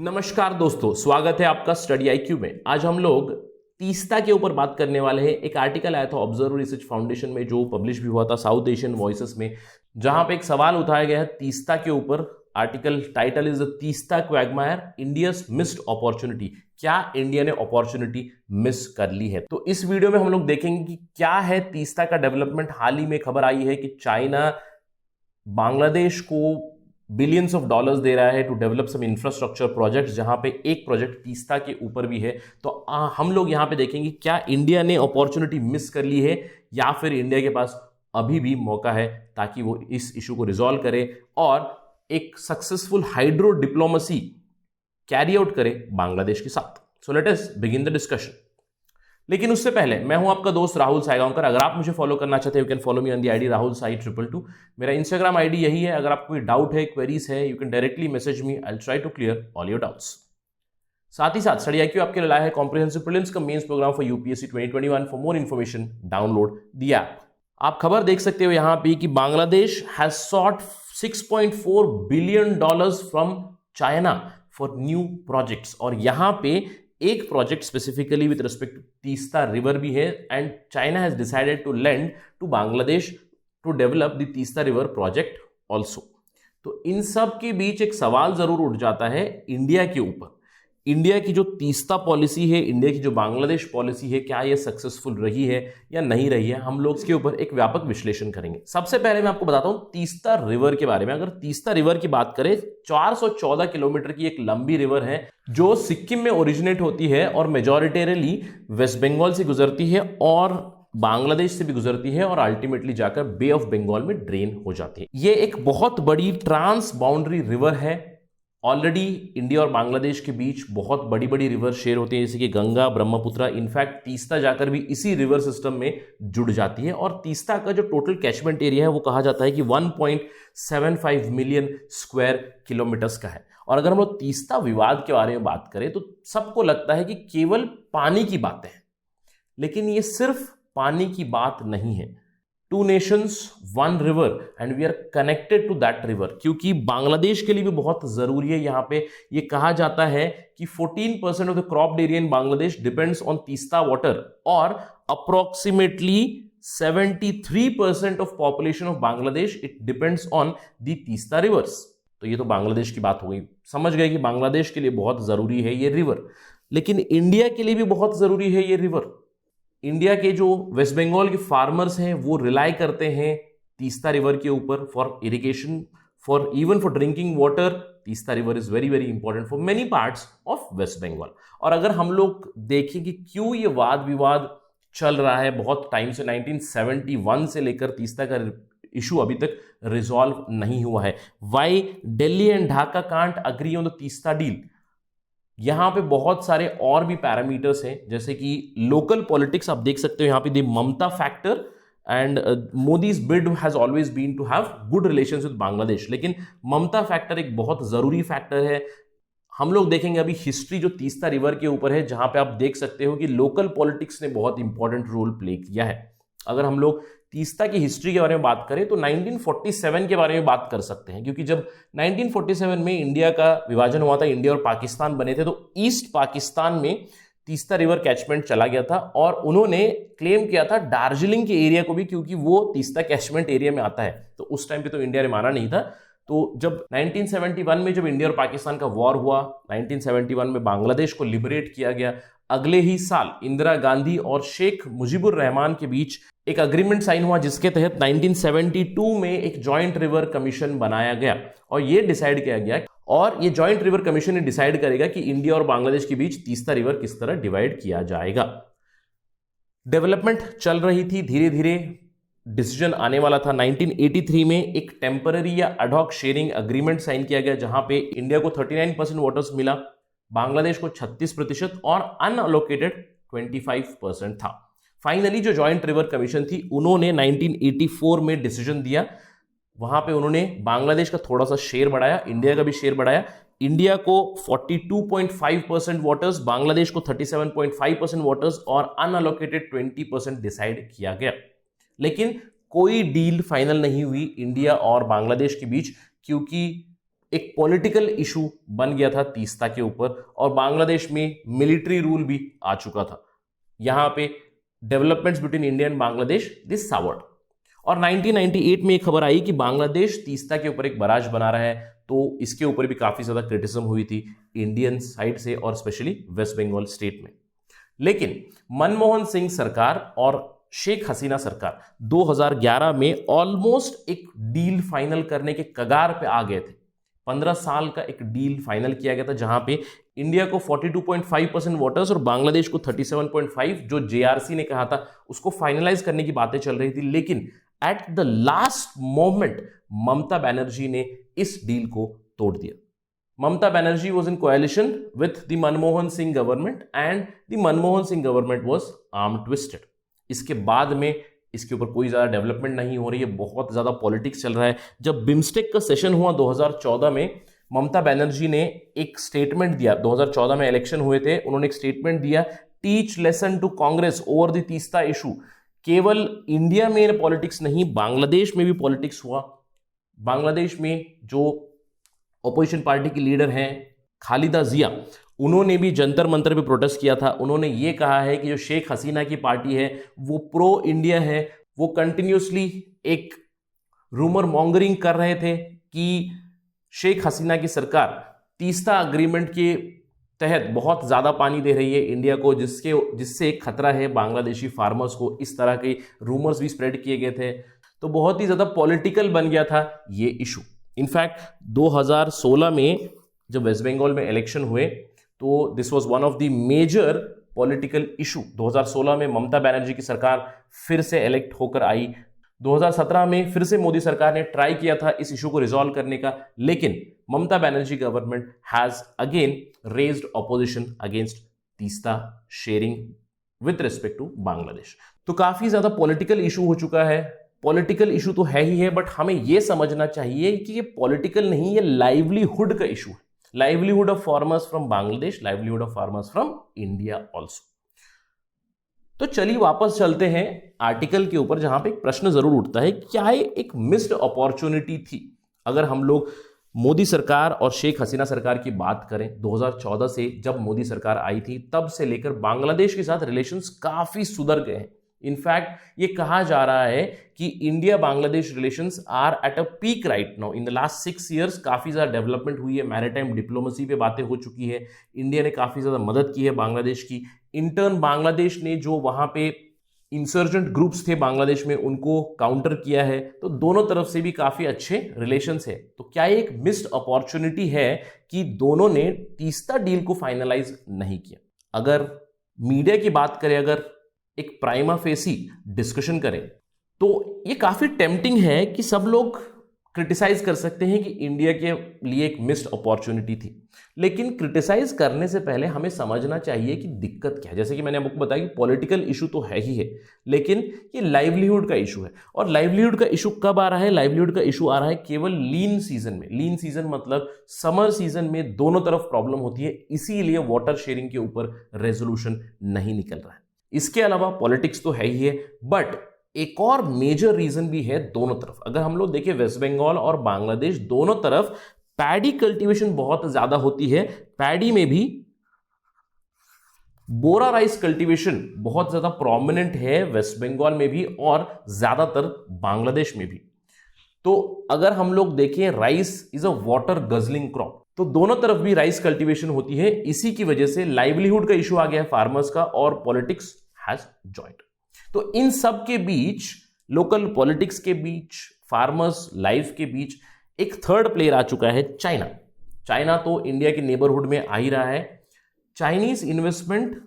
नमस्कार दोस्तों, स्वागत है आपका स्टडी आईक्यू में। आज हम लोग तीस्ता के ऊपर बात करने वाले हैं। एक आर्टिकल आया था ऑब्जर्वर रिसर्च फाउंडेशन में जो पब्लिश भी हुआ था साउथ एशियन वॉइसेस में, जहां पे एक सवाल उठाया गया है तीस्ता के ऊपर। Article title is the Teesta Quagmire India's missed opportunity. क्या इंडिया ने अपॉर्चुनिटी मिस कर ली है? तो इस वीडियो में हम लोग देखेंगे कि क्या है तीस्ता का डेवलपमेंट। हाल ही में खबर आई है कि चाइना बांग्लादेश को बिलियंस ऑफ डॉलर्स दे रहा है to develop some infrastructure projects, जहां पे एक प्रोजेक्ट तीस्ता के ऊपर भी है। तो हम लोग यहां पे देखेंगे क्या इंडिया ने अपॉर्चुनिटी मिस कर ली है या फिर इंडिया के पास अभी भी मौका है ताकि वो इस इशू को रिजॉल्व करे और एक successful hydro diplomacy carry out करे बांग्लादेश के साथ। So let us begin the discussion. लेकिन उससे पहले मैं हूं आपका दोस्त राहुल सायगांवकर। अगर आप मुझे फॉलो करना चाहते हैं, you can follow me on the ID Rahul Sai 222। मेरा इंस्टाग्राम आईडी यही है। अगर आपको कोई डाउट है, क्वेरीज है, you can directly message me, I will try to clear all your doubts. साथ ही साथ स्टडी आईक्यू आपके लिए लाया है कॉम्प्रिहेंसिव प्रीलिम्स का mains programme for UPSC 2021। For more information download the app. आप खबर देख सकते हो यहां पे कि Bangladesh has sought $6.4 billion from China for new projects. और यहां पे एक project specifically with respect to Teesta river भी है and China has decided to lend to Bangladesh to develop the Teesta river project also. तो इन सब के बीच एक सवाल जरूर उठ जाता है इंडिया के ऊपर। इंडिया की जो तीस्ता पॉलिसी है, इंडिया की जो बांग्लादेश पॉलिसी है, क्या ये सक्सेसफुल रही है या नहीं रही है? हम लोग इसके ऊपर एक व्यापक विश्लेषण करेंगे। सबसे पहले मैं आपको बताता हूं तीस्ता रिवर के बारे में। अगर तीस्ता रिवर की बात करें, 414 किलोमीटर की एक लंबी रिवर है जो सिक्किम में ओरिजिनेट होती है और मेजॉरिटेरली वेस्ट बंगाल से गुजरती है और बांग्लादेश से भी गुजरती है और अल्टीमेटली जाकर बे ऑफ बंगाल में ड्रेन हो जाती है। ये एक बहुत बड़ी ट्रांस बाउंड्री रिवर है। ऑलरेडी इंडिया और बांग्लादेश के बीच बहुत बड़ी बड़ी रिवर शेयर होती है, जैसे कि गंगा, ब्रह्मपुत्र। इनफैक्ट तीस्ता जाकर भी इसी रिवर सिस्टम में जुड़ जाती है। और तीस्ता का जो टोटल कैचमेंट एरिया है वो कहा जाता है कि 1.75 मिलियन स्क्वायर किलोमीटर्स का है। और अगर हम लोग तीस्ता विवाद के बारे में बात करें तो सबको लगता है कि केवल पानी की बातें हैं, लेकिन ये सिर्फ पानी की बात नहीं है। 2 nations 1 river and we are connected to that river, क्योंकि बांग्लादेश के लिए भी बहुत जरूरी है। यहां पे ये कहा जाता है कि 14% of the cropped area in Bangladesh depends on Teesta water और approximately 73% of population of Bangladesh it depends on the Teesta rivers. तो ये तो बांग्लादेश की बात हो गई, समझ गए कि बांग्लादेश के लिए बहुत जरूरी है ये रिवर। लेकिन इंडिया के लिए भी बहुत जरूरी है ये रिवर। इंडिया के जो वेस्ट बंगाल के फार्मर्स हैं वो रिलाई करते हैं तीस्ता रिवर के ऊपर for irrigation, for even for drinking water. Teesta river is very very important for many parts of West Bengal. और अगर हम लोग देखें कि क्यों ये वाद विवाद चल रहा है बहुत टाइम से, 1971 से लेकर तीस्ता का इशू अभी तक रिजॉल्व नहीं हुआ है। Why Delhi and Dhaka can't agree on the Teesta deal? यहां पे बहुत सारे और भी पैरामीटर्स हैं, जैसे कि लोकल पॉलिटिक्स आप देख सकते हो यहां पे the Mamata factor and Modi's bid has always been to have good relations with Bangladesh. लेकिन ममता फैक्टर एक बहुत जरूरी फैक्टर है। हम लोग देखेंगे अभी हिस्ट्री जो तीस्ता रिवर के ऊपर है, जहां पे आप देख सकते हो कि लोकल पॉलिटिक्स ने बहुत इंपॉर्टेंट रोल प्ले किया है। अगर हम लोग तीस्ता की हिस्ट्री के बारे में बात करें तो 1947 के बारे में बात कर सकते हैं, क्योंकि जब 1947 में इंडिया का विभाजन हुआ था, इंडिया और पाकिस्तान बने थे, तो ईस्ट पाकिस्तान में तीस्ता रिवर कैचमेंट चला गया था और उन्होंने क्लेम किया था दार्जिलिंग के एरिया को भी, क्योंकि वो तीस्ता कैचमेंट एरिया में आता है। तो उस टाइम पे तो इंडिया ने माना नहीं था। तो जब 1971 में जब इंडिया और पाकिस्तान का वॉर हुआ, 1971 में बांग्लादेश को लिबरेट किया गया। अगले ही साल इंदिरा गांधी और शेख मुजीबुर रहमान के बीच एक अग्रीमेंट साइन हुआ, जिसके तहत 1972 में एक जॉइंट रिवर कमीशन बनाया गया और यह डिसाइड किया गया, और ये जॉइंट रिवर कमीशन डिसाइड करेगा कि इंडिया और बांग्लादेश के बीच तीस्ता रिवर किस तरह डिवाइड किया जाएगा। डेवलपमेंट चल रही थी, धीरे धीरे डिसीजन आने वाला था। 1983 में एक टेम्पररी या एडहॉक शेयरिंग अग्रीमेंट साइन किया गया, जहां पे इंडिया को 39% वाटर्स मिला, बांग्लादेश को 36% और अनअलोकेटेड 25% था। फाइनली जो जॉइंट रिवर कमीशन थी उन्होंने 1984 में डिसीजन दिया। वहां पे उन्होंने बांग्लादेश का थोड़ा सा शेयर बढ़ाया, इंडिया का भी शेयर बढ़ाया। इंडिया को 42.5% वाटर्स, बांग्लादेश को 37.5% वाटर्स और अनअलोकेटेड 20% डिसाइड किया गया। लेकिन कोई डील फाइनल नहीं हुई इंडिया और बांग्लादेश के बीच, क्योंकि एक पॉलिटिकल इशू बन गया था तीस्ता के ऊपर और बांग्लादेश में मिलिट्री रूल भी आ चुका था। यहां पे developments between India and Bangladesh this सावर्ड। और 1998 में एक खबर आई कि बांग्लादेश तीस्ता के ऊपर एक बराज बना रहा है, तो इसके ऊपर भी काफी ज्यादा क्रिटिसिज्म हुई थी इंडियन साइड से और स्पेशली वेस्ट बंगाल स्टेट में। लेकिन मनमोहन सिंह सरकार और शेख हसीना सरकार 2011 में ऑलमोस्ट एक डील फाइनल करने के कगार पे आ गए थे। 15 साल का एक डील फाइनल किया गया था जहां पे इंडिया को 42.5% वाटर्स और बांग्लादेश को 37.5, जो जेआरसी ने कहा था उसको फाइनलाइज करने की बातें चल रही थी। लेकिन at the last moment Mamata Banerjee ने इस डील को तोड़ दिया। Mamata Banerjee was in coalition with the Manmohan Singh government and the Manmohan Singh government was arm twisted. इसके बाद में इसके ऊपर कोई ज्यादा डेवलपमेंट नहीं हो रही है, बहुत ज्यादा पॉलिटिक्स चल रहा है। जब बिम्स्टेक का सेशन हुआ 2014 में, ममता बनर्जी ने एक स्टेटमेंट दिया। 2014 में इलेक्शन हुए थे, उन्होंने एक स्टेटमेंट दिया, teach lesson to Congress over the Teesta issue. केवल इंडिया में पॉलिटिक्स नहीं, बांग्लादेश में भी पॉलिटिक्स हुआ। बांग्लादेश में जो ऑपोजिशन पार्टी की लीडर हैं खालिदा जिया, उन्होंने भी जंतर मंतर पे प्रोटेस्ट किया था। उन्होंने ये कहा है कि जो शेख हसीना की पार्टी है वो प्रो इंडिया है। वो कंटिन्यूसली एक रूमर मॉन्गरिंग कर रहे थे कि शेख हसीना की सरकार तीस्ता अग्रीमेंट के तहत बहुत ज्यादा पानी दे रही है इंडिया को, जिससे एक खतरा है बांग्लादेशी फार्मर्स को। इस तरह के रूमर्स भी स्प्रेड किए गए थे, तो बहुत ही ज्यादा पॉलिटिकल बन गया था ये इशू। इनफैक्ट 2016 में जब वेस्ट बंगाल में इलेक्शन हुए तो this was one of the major political issue. 2016 में ममता बनर्जी की सरकार फिर से इलेक्ट होकर आई। 2017 में फिर से मोदी सरकार ने ट्राई किया था इस इशू को रिजॉल्व करने का, लेकिन Mamata Banerjee government has again raised opposition against Teesta sharing with respect to Bangladesh. तो काफी ज्यादा पॉलिटिकल इशू हो चुका है। पॉलिटिकल इशू तो है ही है, बट हमें यह समझना चाहिए कि ये पॉलिटिकल नहीं, ये लाइवलीहुड का इशू है। Livelihood of farmers from Bangladesh, livelihood of farmers from India also. तो चलिए वापस चलते हैं आर्टिकल के ऊपर, जहां पे एक प्रश्न जरूर उठता है, क्या ये एक मिस्ड अपॉर्चुनिटी थी? अगर हम लोग मोदी सरकार और शेख हसीना सरकार की बात करें, 2014 से जब मोदी सरकार आई थी तब से लेकर बांग्लादेश के साथ रिलेशंस काफी सुधर गए हैं। इनफैक्ट ये कहा जा रहा है कि India Bangladesh relations are at a peak right now. In the last 6 years काफी ज्यादा डेवलपमेंट हुई है, मैरिटाइम डिप्लोमेसी पे बातें हो चुकी है, इंडिया ने काफी ज्यादा मदद की है बांग्लादेश की। इंटर्न बांग्लादेश ने जो वहां पे इंसर्जेंट ग्रुप्स थे बांग्लादेश में उनको काउंटर किया है, तो दोनों तरफ से भी काफी अच्छे रिलेशंस है। तो क्या ये एक मिस्ड अपॉर्चुनिटी है कि दोनों ने तीस्ता डील को फाइनलाइज नहीं किया? अगर मीडिया की बात करें, अगर एक प्राइमा फेसी डिस्कशन करें, तो ये काफी टेम्पटिंग है कि सब लोग क्रिटिसाइज कर सकते हैं कि इंडिया के लिए एक मिस्ड अपॉर्चुनिटी थी। लेकिन क्रिटिसाइज करने से पहले हमें समझना चाहिए कि दिक्कत क्या है। जैसे कि मैंने आपको बताया कि पॉलिटिकल इशू तो है ही है, लेकिन ये लाइवलीहुड का इशू है। और लाइवलीहुड का इशू कब आ रहा है? लाइवलीहुड का इशू आ रहा है केवल लीन सीजन में। लीन सीजन मतलब समर सीजन में दोनों तरफ प्रॉब्लम होती है, इसीलिए वाटर शेयरिंग के ऊपर रेजोल्यूशन नहीं निकल रहा है। इसके अलावा पॉलिटिक्स तो है ही है, बट एक और मेजर रीजन भी है दोनों तरफ। अगर हम लोग देखें वेस्ट बंगाल और बांग्लादेश, दोनों तरफ पैडी कल्टीवेशन बहुत ज्यादा होती है। पैडी में भी बोरा राइस कल्टीवेशन बहुत ज्यादा प्रोमिनेंट है वेस्ट बंगाल में भी और ज्यादातर बांग्लादेश में भी। तो अगर हम लोग देखें, rice is a water guzzling crop, तो दोनों तरफ भी राइस कल्टीवेशन होती है। इसी की वजह से लाइवलीहुड का इशू आ गया है फार्मर्स का और पॉलिटिक्स हैज जॉइंट। तो इन सब के बीच, लोकल पॉलिटिक्स के बीच, फार्मर्स लाइफ के बीच एक थर्ड प्लेयर आ चुका है, चाइना। चाइना तो इंडिया के नेबरहुड में आ ही रहा है। चाइनीज इन्वेस्टमेंट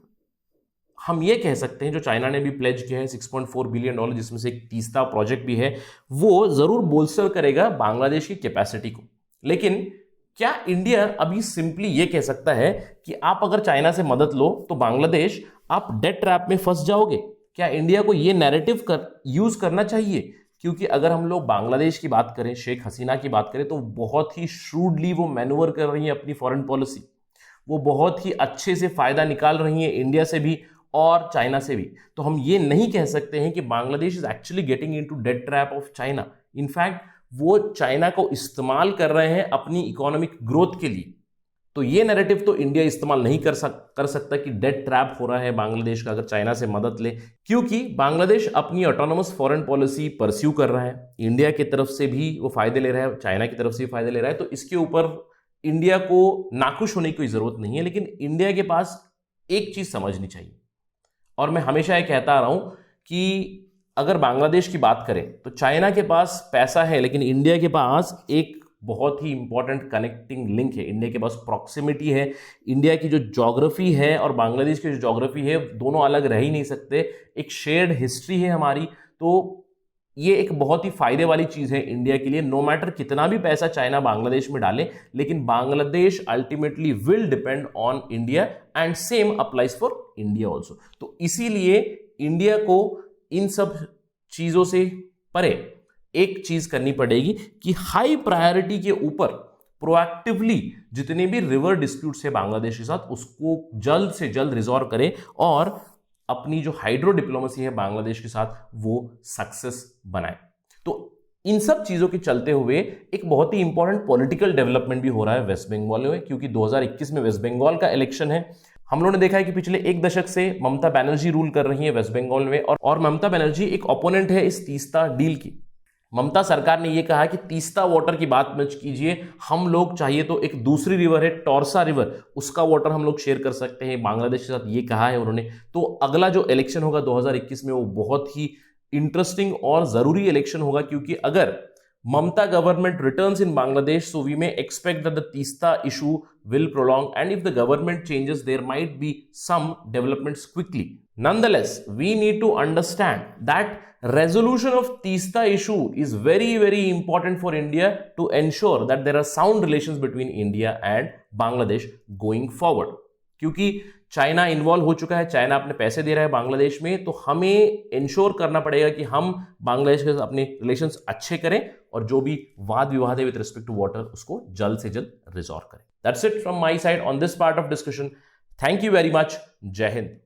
हम ये कह सकते हैं, जो चाइना ने भी प्लेज किया है $6.4 बिलियन, जिसमें से एक तीस्ता प्रोजेक्ट भी है, वो जरूर बोल्स्टर करेगा बांग्लादेश की कैपेसिटी को। लेकिन क्या इंडिया अभी सिंपली ये कह सकता है कि आप अगर चाइना से मदद लो तो बांग्लादेश आप डेट ट्रैप में फंस जाओगे? क्या इंडिया को ये नैरेटिव यूज करना चाहिए? क्योंकि अगर हम लोग बांग्लादेश की बात करें, शेख हसीना की बात करें, तो बहुत ही श्रूडली वो मैनूवर कर रही है अपनी फॉरेन पॉलिसी। वो बहुत ही अच्छे से फायदा निकाल रही है इंडिया से भी और चाइना से भी। तो हम ये नहीं कह सकते हैं कि Bangladesh is actually getting into debt trap of China. In fact वो चाइना को इस्तेमाल कर रहे हैं अपनी इकोनॉमिक ग्रोथ के लिए। तो ये नैरेटिव तो इंडिया इस्तेमाल नहीं कर सकता कि डेट ट्रैप हो रहा है बांग्लादेश का अगर चाइना से मदद ले, क्योंकि बांग्लादेश अपनी ऑटोनोमस फॉरेन पॉलिसी परस्यू कर रहा है। इंडिया की तरफ से भी वो फायदे ले रहा है, चाइना की तरफ से भी फायदे ले रहा है। तो इसके ऊपर इंडिया को नाखुश होने की कोई जरूरत नहीं है। लेकिन इंडिया के पास एक चीज समझनी चाहिए, और मैं हमेशा ये कहता आ रहा हूं कि अगर बांग्लादेश की बात करें तो चाइना के पास पैसा है, लेकिन इंडिया के पास एक बहुत ही इंपॉर्टेंट कनेक्टिंग लिंक है। इंडिया के पास प्रॉक्सिमिटी है। इंडिया की जो ज्योग्राफी है और बांग्लादेश की जो ज्योग्राफी है, दोनों अलग रह ही नहीं सकते। एक शेयर्ड हिस्ट्री है हमारी। तो ये एक बहुत ही फायदे वाली चीज है इंडिया के लिए। नो मैटर कितना भी पैसा चाइना बांग्लादेश में डाले, लेकिन Bangladesh ultimately will depend on India and same applies for India also. तो इसीलिए इंडिया को इन सब चीजों से परे एक चीज करनी पड़ेगी कि हाई प्रायोरिटी के ऊपर प्रोएक्टिवली जितने भी रिवर डिस्प्यूट्स है बांग्लादेश के साथ, उसको जल्द से जल्द रिजॉल्व करें और अपनी जो हाइड्रो डिप्लोमेसी है बांग्लादेश के साथ वो सक्सेस बनाए। तो इन सब चीजों के चलते हुए एक बहुत ही इंपॉर्टेंट पॉलिटिकल डेवलपमेंट भी हो रहा है वेस्ट बंगाल में, क्योंकि 2021 में वेस्ट बंगाल का इलेक्शन है। हम लोगों ने देखा है कि पिछले एक दशक से ममता बनर्जी रूल कर रही है वेस्ट बंगाल में, और ममता बनर्जी एक ओपोनेंट है इस तीस्ता डील की। ममता सरकार ने यह कहा कि तीस्ता वाटर की बात मत कीजिए, हम लोग चाहिए तो एक दूसरी रिवर है टॉर्सा रिवर, उसका वाटर हम लोग शेयर कर सकते हैं बांग्लादेश के साथ, ये कहा है उन्होंने। तो अगला जो इलेक्शन होगा 2021 में वो बहुत ही इंटरेस्टिंग और जरूरी इलेक्शन होगा, क्योंकि अगर Mamata government returns in Bangladesh, so we may expect that the Teesta issue will prolong, and if the government changes there might be some developments quickly. Nonetheless, we need to understand that resolution of Teesta issue is very, very important for India to ensure that there are sound relations between India and Bangladesh going forward. क्योंकि China involve हो चुका है, China अपने पैसे दे रहा है बांग्लादेश में, तो हमें इंश्योर करना पड़ेगा कि हम बांग्लादेश के साथ अपने रिलेशंस अच्छे करें और जो भी वाद विवाद है विद रिस्पेक्ट टू वाटर उसको जल्द से जल्द रिजॉल्व करें। That's it from my side on this part of discussion. Thank you very much. जय हिंद।